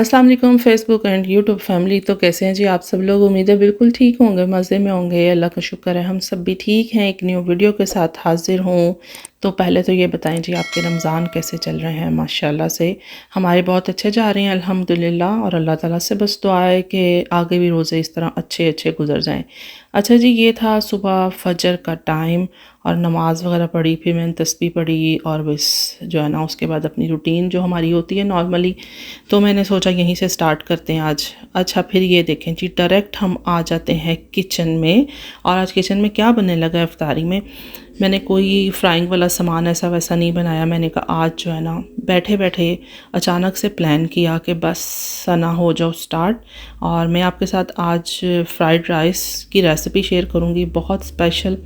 अस्सलाम वालेकुम Facebook and YouTube family. तो कैसे हैं जी आप सब लोग? उम्मीद है बिल्कुल ठीक होंगे, मज़े में होंगे। अल्लाह का शुक्र है हम सब भी ठीक हैं। एक न्यू वीडियो के साथ हाज़िर हूँ। तो पहले तो ये बताएं जी आपके रमज़ान कैसे चल रहे हैं? माशाल्लाह से हमारे बहुत अच्छे जा रहे हैं अल्हम्दुलिल्लाह। और अल्लाह ताला से बस दुआ है कि आगे भी रोज़े इस तरह अच्छे अच्छे गुजर जाएँ। अच्छा जी, ये था सुबह फ़जर का टाइम और नमाज़ वगैरह पढ़ी, फिर मैंने तस्बीह पढ़ी और बस जो है ना उसके बाद अपनी रूटीन जो हमारी होती है नॉर्मली, तो मैंने सोचा यहीं से स्टार्ट करते हैं आज। अच्छा, फिर ये देखें जी, डायरेक्ट हम आ जाते हैं किचन में। और आज किचन में क्या बनने लगा है इफ्तारी में? मैंने कोई फ्राइंग वाला सामान ऐसा वैसा नहीं बनाया। मैंने कहा आज जो है ना बैठे बैठे अचानक से प्लान किया कि बस सना हो जाओ स्टार्ट। और मैं आपके साथ आज फ्राइड राइस की रेसिपी शेयर करूँगी, बहुत स्पेशल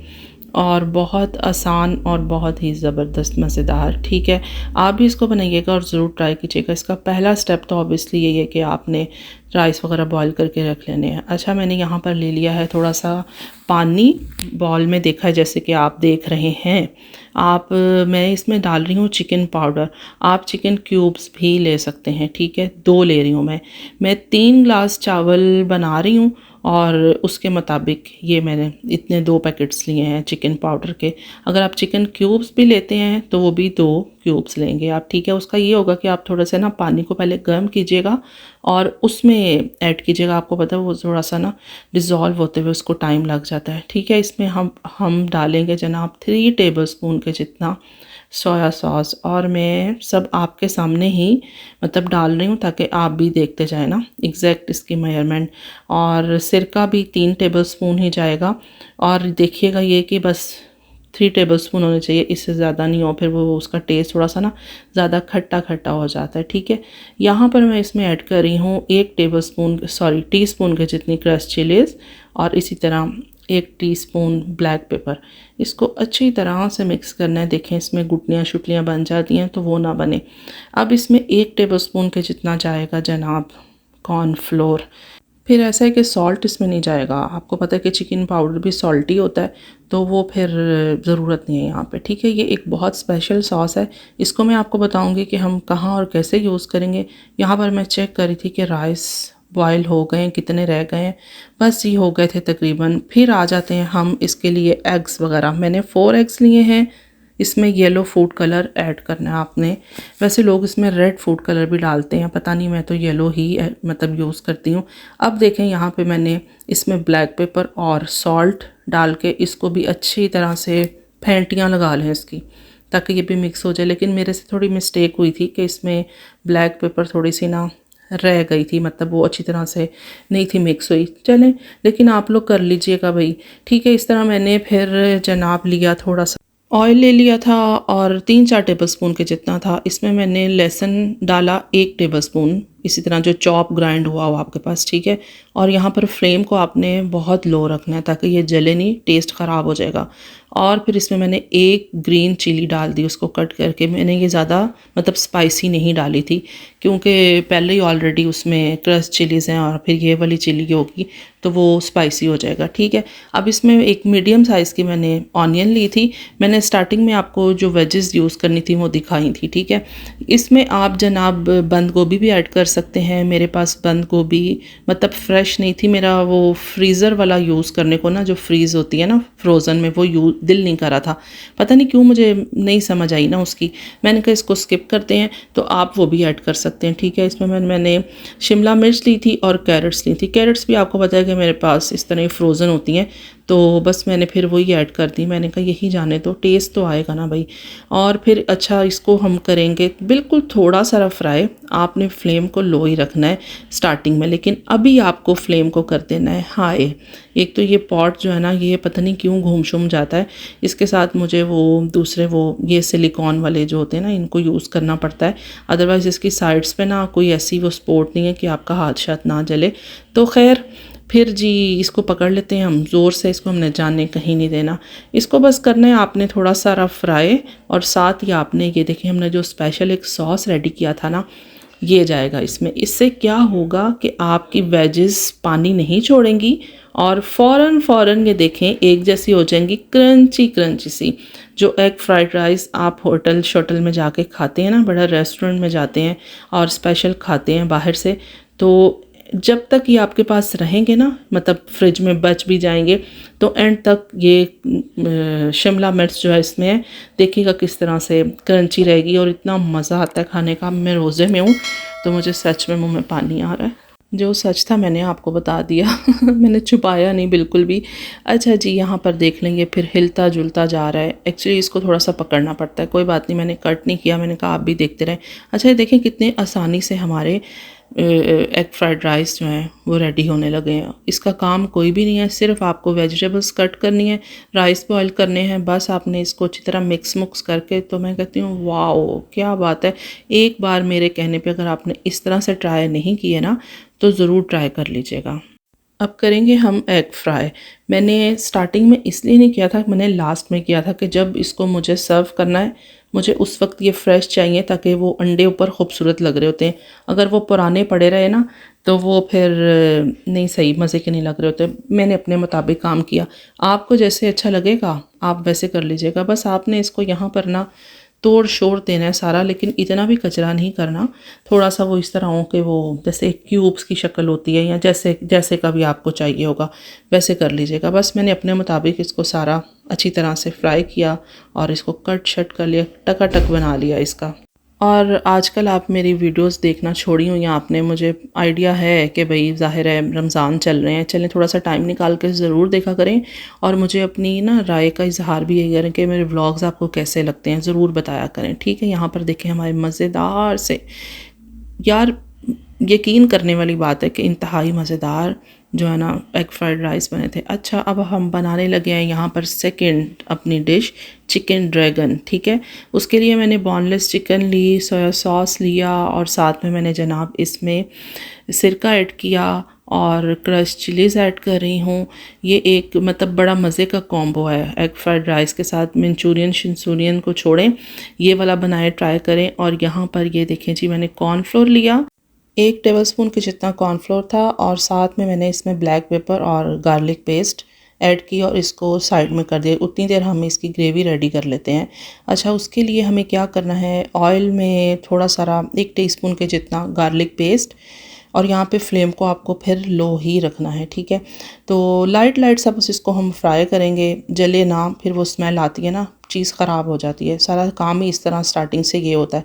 और बहुत आसान और बहुत ही ज़बरदस्त मज़ेदार। ठीक है, आप भी इसको बनाइएगा और ज़रूर ट्राई कीजिएगा। इसका पहला स्टेप तो ऑब्वियसली यही है कि आपने राइस वगैरह बॉईल करके रख लेने हैं। अच्छा, मैंने यहाँ पर ले लिया है थोड़ा सा पानी बॉल में, देखा है जैसे कि आप देख रहे हैं। मैं इसमें डाल रही हूँ चिकन पाउडर। आप चिकन क्यूब्स भी ले सकते हैं। ठीक है, 2 ले रही हूँ मैं 3 ग्लास चावल बना रही हूँ और उसके मुताबिक ये मैंने इतने 2 पैकेट्स लिए हैं चिकन पाउडर के। अगर आप चिकन क्यूब्स भी लेते हैं तो वो भी 2 क्यूब्स लेंगे आप। ठीक है, उसका ये होगा कि आप थोड़ा सा ना पानी को पहले गर्म कीजिएगा और उसमें ऐड कीजिएगा। आपको पता है वो थोड़ा सा ना डिज़ोल्व होते हुए उसको टाइम लग जाता है। ठीक है, इसमें हम डालेंगे जनाब 3 टेबलस्पून के जितना सोया सॉस। और मैं सब आपके सामने ही मतलब डाल रही हूँ ताकि आप भी देखते जाएं ना एग्जैक्ट इसकी मेजरमेंट। और सिरका भी 3 टेबलस्पून ही जाएगा। और देखिएगा ये कि बस 3 टेबलस्पून होने चाहिए, इससे ज़्यादा नहीं हो, फिर वो उसका टेस्ट थोड़ा सा ना ज़्यादा खट्टा खट्टा हो जाता है। ठीक है, यहाँ पर मैं इसमें ऐड कर रही हूँ 1 टीस्पून के जितनी क्रश चिलीज़ और इसी तरह 1 टीस्पून ब्लैक पेपर। इसको अच्छी तरह से मिक्स करना है। देखें इसमें गुटलियाँ शुटलियाँ बन जाती हैं तो वो ना बने। अब इसमें 1 टेबलस्पून के जितना जाएगा जनाब कॉर्नफ्लोर। फिर ऐसा है कि सॉल्ट इसमें नहीं जाएगा। आपको पता है कि चिकन पाउडर भी सॉल्टी होता है, तो वो फिर ज़रूरत नहीं है यहाँ पे। ठीक है, ये एक बहुत स्पेशल सॉस है। इसको मैं आपको बताऊँगी कि हम कहाँ और कैसे यूज़ करेंगे। यहाँ पर मैं चेक कर रही थी कि राइस बॉयल हो गए हैं, कितने रह गए हैं। बस ये हो गए थे तकरीबन। फिर आ जाते हैं हम इसके लिए एग्स वगैरह। मैंने 4 एग्स लिए हैं। इसमें येलो फूड कलर ऐड करना है आपने। वैसे लोग इसमें रेड फूड कलर भी डालते हैं, पता नहीं, मैं तो येलो ही मतलब यूज़ करती हूँ। अब देखें यहाँ पे मैंने इसमें ब्लैक पेपर और सॉल्ट डाल के इसको भी अच्छी तरह से फेंटियाँ लगा लें इसकी, ताकि ये भी मिक्स हो जाए। लेकिन मेरे से थोड़ी मिस्टेक हुई थी कि इसमें ब्लैक पेपर थोड़ी सी ना रह गई थी, मतलब वो अच्छी तरह से नहीं थी मिक्स हुई। चलें, लेकिन आप लोग कर लीजिएगा भाई। ठीक है, इस तरह मैंने फिर जनाब लिया थोड़ा सा ऑयल ले लिया था और 3-4 टेबलस्पून के जितना था। इसमें मैंने लहसुन डाला 1 टेबलस्पून, इसी तरह जो चॉप ग्राइंड हुआ हो आपके पास। ठीक है, और यहाँ पर फ्लेम को आपने बहुत लो रखना है ताकि ये जले नहीं, टेस्ट ख़राब हो जाएगा। और फिर इसमें मैंने 1 ग्रीन चिली डाल दी, उसको कट करके। मैंने ये ज़्यादा मतलब स्पाइसी नहीं डाली थी क्योंकि पहले ही ऑलरेडी उसमें क्रश चिलीज़ हैं और फिर ये वाली चिली होगी तो वो स्पाइसी हो जाएगा। ठीक है, अब इसमें एक मीडियम साइज़ की मैंने ऑनियन ली थी। मैंने स्टार्टिंग में आपको जो वेजेस यूज़ करनी थी वो दिखाई थी। ठीक है, इसमें आप जनाब बंद गोभी भी ऐड कर सकते हैं। मेरे पास बंद गोभी मतलब फ्रेश नहीं थी, मेरा वो फ्रीज़र वाला यूज़ करने को ना, जो फ्रीज़ होती है ना फ्रोज़न में, वो दिल नहीं करा था। पता नहीं क्यों, मुझे नहीं समझ आई ना उसकी। मैंने कहा इसको स्किप करते हैं, तो आप वो भी ऐड कर सकते हैं। ठीक है, इसमें मैंने शिमला मिर्च ली थी और कैरेट्स ली थी। कैरेट्स भी आपको पता है कि मेरे पास इस तरह फ्रोज़न होती हैं, तो बस मैंने फिर वही ऐड कर दी। मैंने कहा यही जाने तो, टेस्ट तो आएगा ना भाई। और फिर अच्छा, इसको हम करेंगे बिल्कुल थोड़ा सा फ्राई। आपने फ्लेम को लो ही रखना है स्टार्टिंग में, लेकिन अभी आपको फ्लेम को कर देना है हाई। एक तो ये पॉट जो है ना, ये पता नहीं क्यों घूम शुम जाता है। इसके साथ मुझे वो दूसरे वो ये सिलिकॉन वाले जो होते हैं ना, इनको यूज़ करना पड़ता है। अदरवाइज़ इसकी साइड्स पे ना कोई ऐसी वो सपोर्ट नहीं है कि आपका हाथ शाथ ना जले। तो खैर फिर जी इसको पकड़ लेते हैं हम ज़ोर से। इसको हमने जाने कहीं नहीं देना। इसको बस करना है आपने थोड़ा सारा फ्राई, और साथ ही आपने ये देखिए हमने जो स्पेशल एक सॉस रेडी किया था ना, ये जाएगा इसमें। इससे क्या होगा कि आपकी वेजेस पानी नहीं छोड़ेंगी और फ़ौरन ये देखें एक जैसी हो जाएंगी, क्रंची क्रंची सी। जो एग फ्राइड राइस आप होटल शोटल में जाके खाते हैं ना, बड़ा रेस्टोरेंट में जाते हैं और स्पेशल खाते हैं बाहर से, तो जब तक ये आपके पास रहेंगे ना, मतलब फ्रिज में बच भी जाएंगे, तो एंड तक ये शिमला मिर्च जो है इसमें है, देखिएगा किस तरह से क्रंची रहेगी और इतना मज़ा आता है खाने का। मैं रोज़े में हूँ तो मुझे सच में मुंह में पानी आ रहा है। जो सच था मैंने आपको बता दिया मैंने छुपाया नहीं बिल्कुल भी। अच्छा जी, यहाँ पर देख लेंगे फिर हिलता जुलता जा रहा है। एक्चुअली इसको थोड़ा सा पकड़ना पड़ता है, कोई बात नहीं, मैंने कट नहीं किया, मैंने कहा आप भी देखते रहें। अच्छा ये देखें कितने आसानी से हमारे एग फ्राइड राइस जो हैं वो रेडी होने लगे हैं। इसका काम कोई भी नहीं है, सिर्फ आपको वेजिटेबल्स कट करनी है, राइस बॉईल करने हैं, बस आपने इसको अच्छी तरह मिक्स मुक्स करके, तो मैं कहती हूँ वाओ क्या बात है। एक बार मेरे कहने पे अगर आपने इस तरह से ट्राई नहीं किए ना, तो ज़रूर ट्राई कर लीजिएगा। अब करेंगे हम एग फ्राई। मैंने स्टार्टिंग में इसलिए नहीं किया था, मैंने लास्ट में किया था कि जब इसको मुझे सर्व करना है, मुझे उस वक्त ये फ्रेश चाहिए ताकि वो अंडे ऊपर खूबसूरत लग रहे होते हैं। अगर वो पुराने पड़े रहे ना तो वो फिर नहीं सही, मज़े के नहीं लग रहे होते। मैंने अपने मुताबिक काम किया, आपको जैसे अच्छा लगेगा आप वैसे कर लीजिएगा। बस आपने इसको यहाँ पर ना तोड़ शोर देना है सारा, लेकिन इतना भी कचरा नहीं करना। थोड़ा सा वो इस तरह हो कि वो जैसे क्यूब्स की शक्ल होती है, या जैसे जैसे कभी आपको चाहिए होगा वैसे कर लीजिएगा। बस मैंने अपने मुताबिक इसको सारा अच्छी तरह से फ्राई किया और इसको कट शट कर लिया, टकाटक बना लिया इसका। और आजकल आप मेरी वीडियोस देखना छोड़ी हुई हैं आपने, मुझे आइडिया है कि भाई ज़ाहिर है रमज़ान चल रहे हैं, चलें थोड़ा सा टाइम निकाल के ज़रूर देखा करें और मुझे अपनी ना राय का इजहार भी यही करें कि मेरे व्लॉग्स आपको कैसे लगते हैं, ज़रूर बताया करें। ठीक है, यहाँ पर देखें हमारे मज़ेदार से, यार यकीन करने वाली बात है कि इंतहाई मज़ेदार जो है ना एग फ्राइड राइस बने थे। अच्छा, अब हम बनाने लगे हैं यहाँ पर सेकंड अपनी डिश, चिकन ड्रैगन। ठीक है, उसके लिए मैंने बोनलेस चिकन ली, सोया सॉस लिया और साथ में मैंने जनाब इसमें सिरका ऐड किया और क्रश चिलीज़ ऐड कर रही हूँ। ये एक मतलब बड़ा मज़े का कॉम्बो है एग फ्राइड राइस के साथ। मंचूरियन शिंचूरियन को छोड़ें, ये वाला बनाए ट्राई करें। और यहाँ पर ये देखें जी, मैंने कॉर्नफ्लोर लिया, 1 टेबलस्पून के जितना कॉर्नफ्लोर था, और साथ में मैंने इसमें ब्लैक पेपर और गार्लिक पेस्ट ऐड की और इसको साइड में कर दिया। उतनी देर हम इसकी ग्रेवी रेडी कर लेते हैं। अच्छा, उसके लिए हमें क्या करना है, ऑयल में थोड़ा सारा 1 टीस्पून के जितना गार्लिक पेस्ट, और यहाँ पे फ्लेम को आपको फिर लो ही रखना है। ठीक है, तो लाइट लाइट सा बस इसको हम फ्राई करेंगे, जले ना, फिर वो स्मेल आती है ना, चीज़ ख़राब हो जाती है। सारा काम ही इस तरह स्टार्टिंग से ये होता है।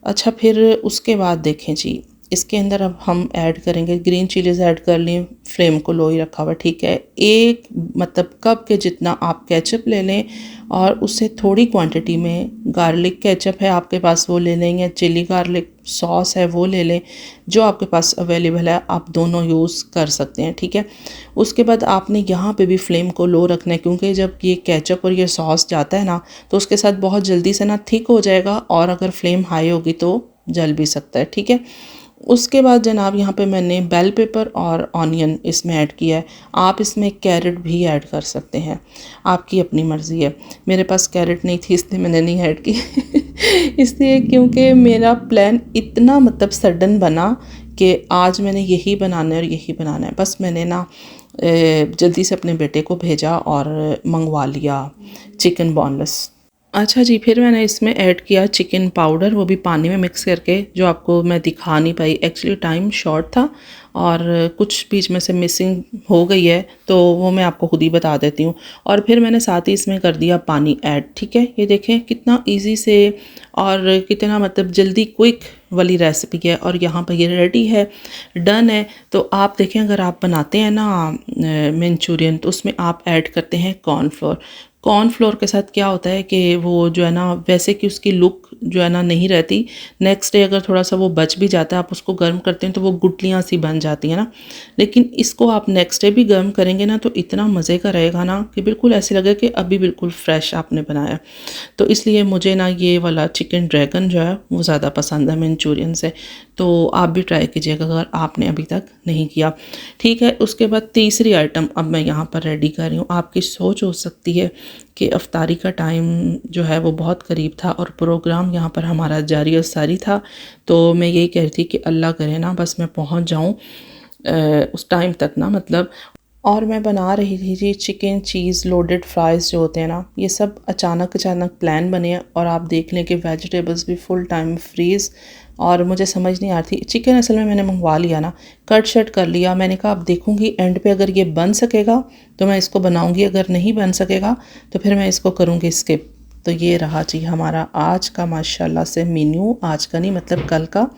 अच्छा, फिर उसके बाद देखें जी, इसके अंदर अब हम ऐड करेंगे ग्रीन चिलीज़ ऐड कर ली, फ्लेम को लो ही रखा हुआ। ठीक है, एक मतलब कप के जितना आप केचप ले लें और उससे थोड़ी क्वांटिटी में गार्लिक केचप है आपके पास वो ले लें, या चिली गार्लिक सॉस है वो ले लें, जो आपके पास अवेलेबल है आप दोनों यूज़ कर सकते हैं। ठीक है, उसके बाद आपने यहाँ पे भी फ्लेम को लो रखना है, क्योंकि जब ये केचप और ये सॉस जाता है ना तो उसके साथ बहुत जल्दी से ना थिक हो जाएगा, और अगर फ्लेम हाई होगी तो जल भी सकता है। ठीक है, उसके बाद जनाब यहाँ पे मैंने बेल पेपर और ऑनियन इसमें ऐड किया है। आप इसमें कैरेट भी ऐड कर सकते हैं, आपकी अपनी मर्ज़ी है। मेरे पास कैरेट नहीं थी इसलिए मैंने नहीं ऐड की इसलिए क्योंकि मेरा प्लान इतना मतलब सडन बना कि आज मैंने यही बनाना है और यही बनाना है। बस मैंने ना जल्दी से अपने बेटे को भेजा और मंगवा लिया चिकन बोनलेस। अच्छा जी, फिर मैंने इसमें ऐड किया चिकन पाउडर, वो भी पानी में मिक्स करके, जो आपको मैं दिखा नहीं पाई, एक्चुअली टाइम शॉर्ट था और कुछ बीच में से मिसिंग हो गई है, तो वो मैं आपको खुद ही बता देती हूँ। और फिर मैंने साथ ही इसमें कर दिया पानी ऐड। ठीक है, ये देखें कितना इजी से और कितना मतलब जल्दी क्विक वाली रेसिपी है, और यहाँ पर ये रेडी है, डन है। तो आप देखें, अगर आप बनाते हैं ना मंचूरियन, तो उसमें आप ऐड करते हैं कॉर्नफ्लोर। कॉर्नफ्लोर के साथ क्या होता है कि वो जो है ना, वैसे कि उसकी लुक जो है ना नहीं रहती, नेक्स्ट डे अगर थोड़ा सा वो बच भी जाता है, आप उसको गर्म करते हैं तो वो गुटलियाँ सी बन जाती हैं ना। लेकिन इसको आप नेक्स्ट डे भी गर्म करेंगे ना तो इतना मज़े का रहेगा ना कि बिल्कुल ऐसे लगे कि अभी बिल्कुल फ्रेश आपने बनाया। तो इसलिए मुझे ना ये वाला चिकन ड्रैगन जो है वो ज़्यादा पसंद है मंचूरियन से। तो आप भी ट्राई कीजिएगा अगर आपने अभी तक नहीं किया। ठीक है, उसके बाद तीसरी आइटम अब मैं यहाँ पर रेडी कर रही हूँ। आपकी सोच हो सकती है कि अफ्तारी का टाइम जो है वो बहुत करीब था और प्रोग्राम यहाँ पर हमारा जारी और सारी था, तो मैं यही कह रही थी कि अल्लाह करे ना बस मैं पहुँच जाऊँ उस टाइम तक ना, मतलब और मैं बना रही थी जी चिकन चीज़ लोडेड फ्राइज़ जो होते हैं ना, ये सब अचानक अचानक प्लान बने और आप देख लें कि वेजिटेबल्स भी फुल टाइम फ्रीज़। और मुझे समझ नहीं आ रही थी, चिकन असल में मैंने मंगवा लिया ना, कट शट कर लिया। मैंने कहा अब देखूँगी एंड पे अगर ये बन सकेगा तो मैं इसको बनाऊँगी, अगर नहीं बन सकेगा तो फिर मैं इसको करूँगी स्किप। तो ये रहा जी हमारा आज का माशाल्लाह से मेन्यू, आज का नहीं मतलब कल का।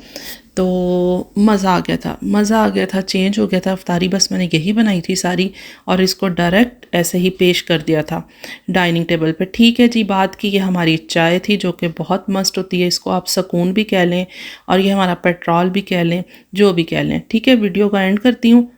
तो मज़ा आ गया था, मज़ा आ गया था, चेंज हो गया था। इफ्तारी बस मैंने यही बनाई थी सारी और इसको डायरेक्ट ऐसे ही पेश कर दिया था डाइनिंग टेबल पे। ठीक है जी, बात की ये हमारी चाय थी जो कि बहुत मस्त होती है, इसको आप सुकून भी कह लें और ये हमारा पेट्रोल भी कह लें, जो भी कह लें। ठीक है, वीडियो का एंड करती हूँ।